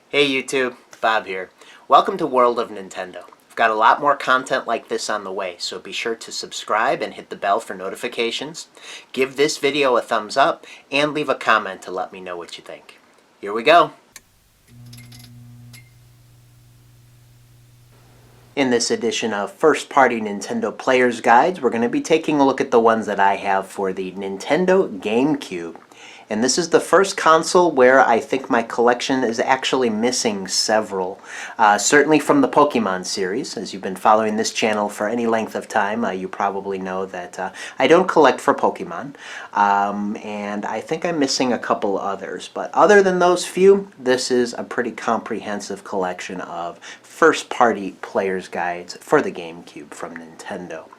Hey YouTube, Bob here. Welcome to World of Nintendo. I've got a lot more content like this on the way, so be sure to subscribe and hit the bell for notifications. Give this video a thumbs up and leave a comment to let me know what you think. Here we go. In this edition of First Party Nintendo Players Guides, we're going to be taking a look at the ones that I have for the Nintendo Gamecube. And this is the first console where I think my collection is actually missing several. Certainly from the Pokemon series. As you've been following this channel for any length of time, you probably know that I don't collect for Pokemon. And I think I'm missing a couple others. But other than those few, this is a pretty comprehensive collection of first-party players' guides for the GameCube from Nintendo.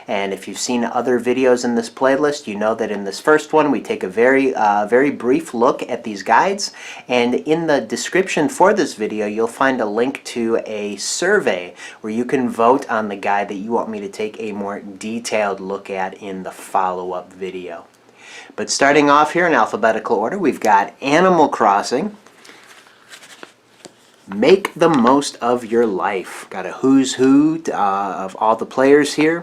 And if you've seen other videos in this playlist, you know that in this first one we take a very brief look at these guides. And in the description for this video, you'll find a link to a survey where you can vote on the guide that you want me to take a more detailed look at in the follow-up video. But starting off here in alphabetical order, we've got Animal Crossing. Make the most of your life. Got a who's who of all the players here.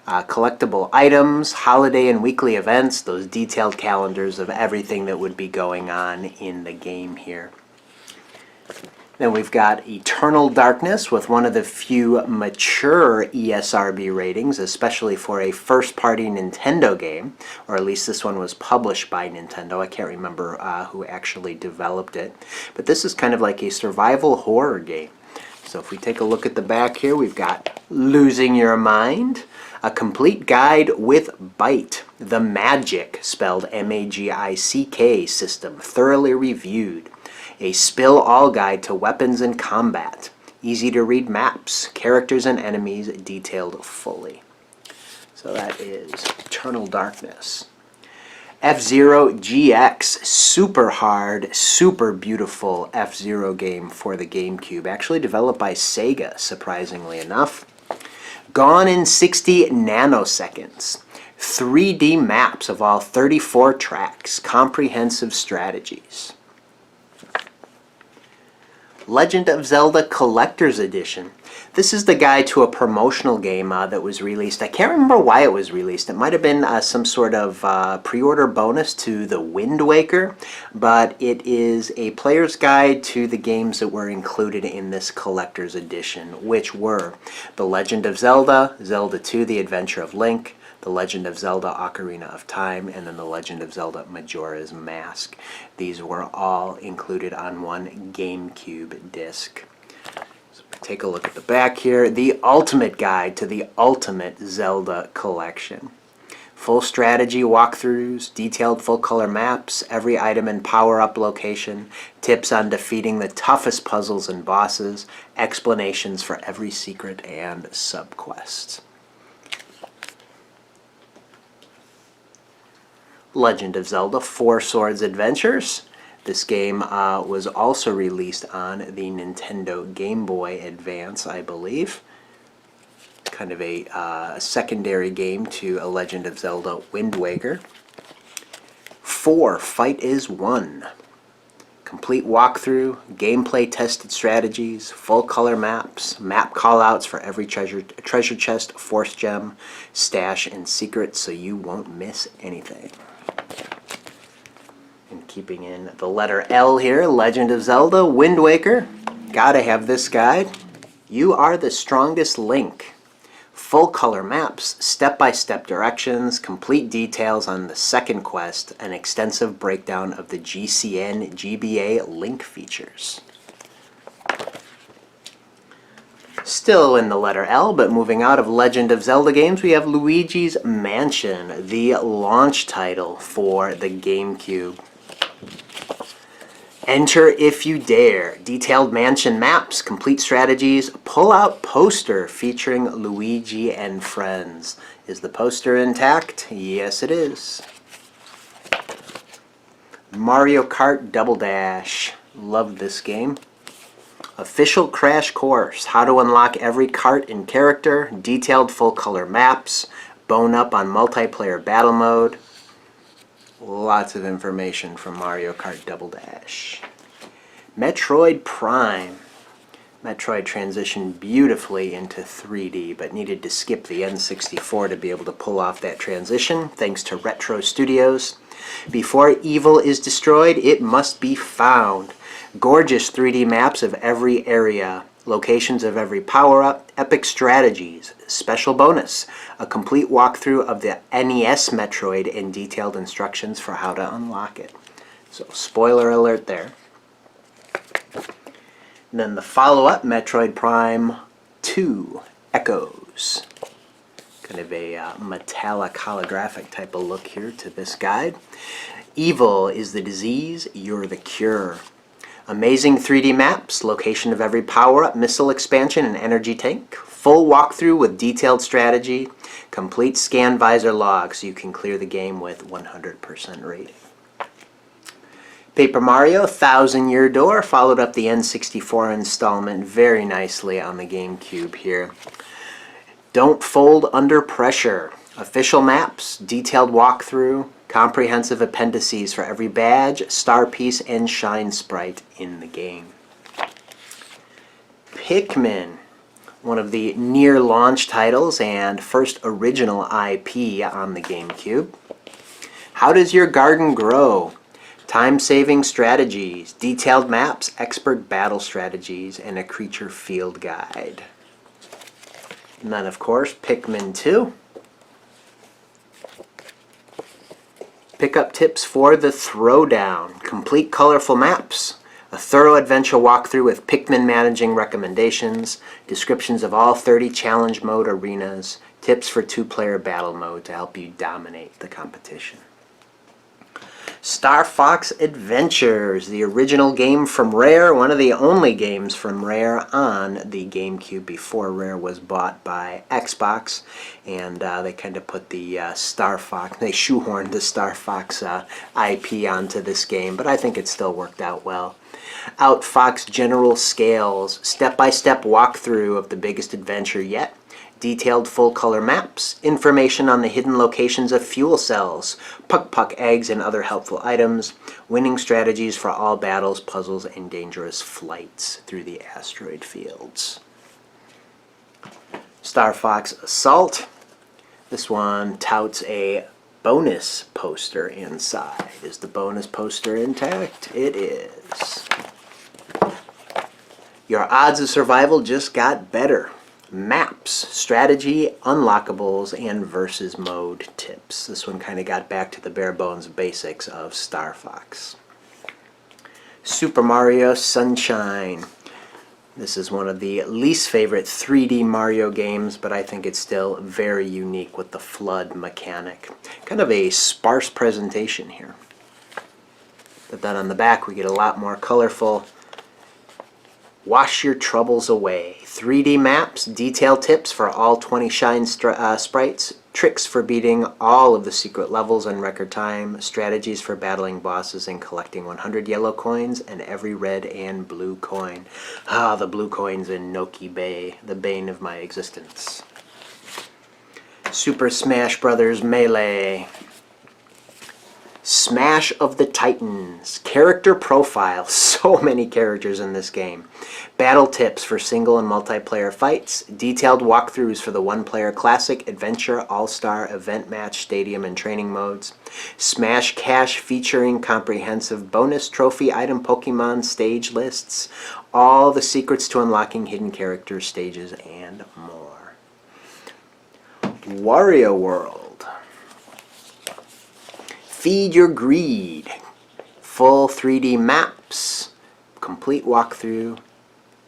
Collectible items, holiday and weekly events, those detailed calendars of everything that would be going on in the game here. Then we've got Eternal Darkness with one of the few mature ESRB ratings, especially for a first-party Nintendo game, or at least this one was published by Nintendo. I can't remember who actually developed it. But this is kind of like a survival horror game. So if we take a look at the back here, we've got Losing Your Mind, a complete guide with Bite, the Magic, spelled M-A-G-I-C-K system, thoroughly reviewed. A spill all guide to weapons and combat. Easy to read maps, characters and enemies detailed fully. So that is Eternal Darkness. F-Zero GX, super hard, super beautiful F-Zero game for the GameCube. Actually developed by Sega, surprisingly enough. Gone in 60 nanoseconds. 3D maps of all 34 tracks. Comprehensive strategies. Legend of Zelda Collector's Edition. This is the guide to a promotional game that was released. I can't remember why it was released. It might have been some sort of pre-order bonus to the Wind Waker, but it is a player's guide to the games that were included in this Collector's Edition, which were The Legend of Zelda, Zelda 2, The Adventure of Link, The Legend of Zelda Ocarina of Time, and then The Legend of Zelda Majora's Mask. These were all included on one GameCube disc. So take a look at the back here. The Ultimate Guide to the Ultimate Zelda Collection. Full strategy walkthroughs, detailed full-color maps, every item and power-up location, tips on defeating the toughest puzzles and bosses, explanations for every secret and subquest. Legend of Zelda Four Swords Adventures. This game was also released on the Nintendo Game Boy Advance, I believe. Kind of a secondary game to A Legend of Zelda Wind Waker. 4 Fight is 1. Complete walkthrough, gameplay tested strategies, full color maps, map callouts for every treasure chest, force gem, stash, and secret, so you won't miss anything. And keeping in the letter L here, Legend of Zelda Wind Waker. Gotta have this guide. You are the strongest Link. Full color maps, step-by-step directions, complete details on the second quest, an extensive breakdown of the GCN GBA Link features. Still in the letter L, but moving out of Legend of Zelda games, we have Luigi's Mansion, the launch title for the GameCube. Enter if you dare. Detailed mansion maps, complete strategies, pull-out poster featuring Luigi and friends. Is the poster intact? Yes, it is. Mario Kart Double Dash. Love this game. Official Crash Course. How to unlock every kart and character. Detailed full-color maps. Bone up on multiplayer battle mode. Lots of information from Mario Kart Double Dash. Metroid Prime. Metroid transitioned beautifully into 3D, but needed to skip the N64 to be able to pull off that transition, thanks to Retro Studios. Before evil is destroyed, it must be found. Gorgeous 3D maps of every area, locations of every power-up, epic strategies, special bonus, a complete walkthrough of the NES Metroid and detailed instructions for how to unlock it. So, spoiler alert there. And then the follow-up, Metroid Prime 2 Echoes. Kind of a metallic holographic type of look here to this guide. Evil is the disease, you're the cure. Amazing 3D maps, location of every power-up, missile expansion, and energy tank. Full walkthrough with detailed strategy. Complete scan visor log so you can clear the game with 100% rating. Paper Mario, Thousand Year Door, followed up the N64 installment very nicely on the Gamecube here. Don't fold under pressure. Official maps, detailed walkthrough, comprehensive appendices for every badge, star piece, and shine sprite in the game. Pikmin, one of the near launch titles and first original IP on the Gamecube. How does your garden grow? Time-saving strategies, detailed maps, expert battle strategies, and a creature field guide. And then, of course, Pikmin 2. Pickup tips for the Throwdown. Complete colorful maps. A thorough adventure walkthrough with Pikmin managing recommendations. Descriptions of all 30 challenge mode arenas. Tips for 2-player battle mode to help you dominate the competition. Star Fox Adventures, the original game from Rare, one of the only games from Rare on the GameCube before Rare was bought by Xbox, and they kind of put the Star Fox, they shoehorned the Star Fox IP onto this game, but I think it still worked out well. Outfox General Scales, step-by-step walkthrough of the biggest adventure yet. Detailed full-color maps, information on the hidden locations of fuel cells, puck eggs and other helpful items, winning strategies for all battles, puzzles, and dangerous flights through the asteroid fields. Star Fox Assault. This one touts a bonus poster inside. Is the bonus poster intact? It is. Your odds of survival just got better. Maps, strategy, unlockables, and versus mode tips. This one kind of got back to the bare bones basics of Star Fox. Super Mario Sunshine. This is one of the least favorite 3D Mario games, but I think it's still very unique with the flood mechanic. Kind of a sparse presentation here. But then on the back we get a lot more colorful. Wash your troubles away. 3D maps, detailed tips for all 20 shine sprites, tricks for beating all of the secret levels in record time, strategies for battling bosses and collecting 100 yellow coins and every red and blue coin. Ah, the blue coins in Noki Bay, the bane of my existence. Super Smash Bros. Melee. Smash of the Titans. Character profile. So many characters in this game. Battle tips for single and multiplayer fights. Detailed walkthroughs for the one-player classic, adventure, all-star, event match, stadium, and training modes. Smash Cash featuring comprehensive bonus trophy item Pokemon stage lists. All the secrets to unlocking hidden characters, stages, and more. Wario World. Feed your greed. Full 3D maps, complete walkthrough,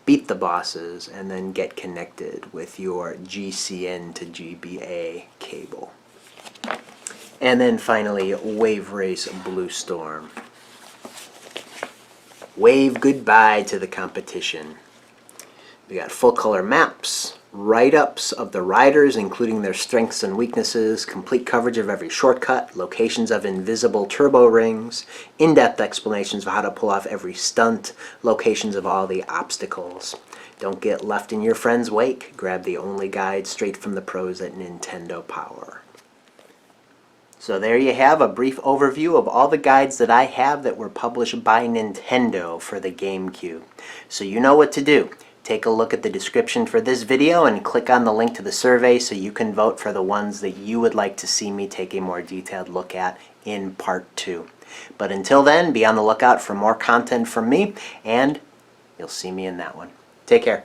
beat the bosses, and then get connected with your GCN to GBA cable. And then finally, Wave Race Blue Storm. Wave goodbye to the competition. We got full color maps, write-ups of the riders, including their strengths and weaknesses, complete coverage of every shortcut, locations of invisible turbo rings, in-depth explanations of how to pull off every stunt, locations of all the obstacles. Don't get left in your friend's wake. Grab the only guide straight from the pros at Nintendo Power. So there you have a brief overview of all the guides that I have that were published by Nintendo for the GameCube. So you know what to do. Take a look at the description for this video and click on the link to the survey so you can vote for the ones that you would like to see me take a more detailed look at in part 2. But until then, be on the lookout for more content from me, and you'll see me in that one. Take care.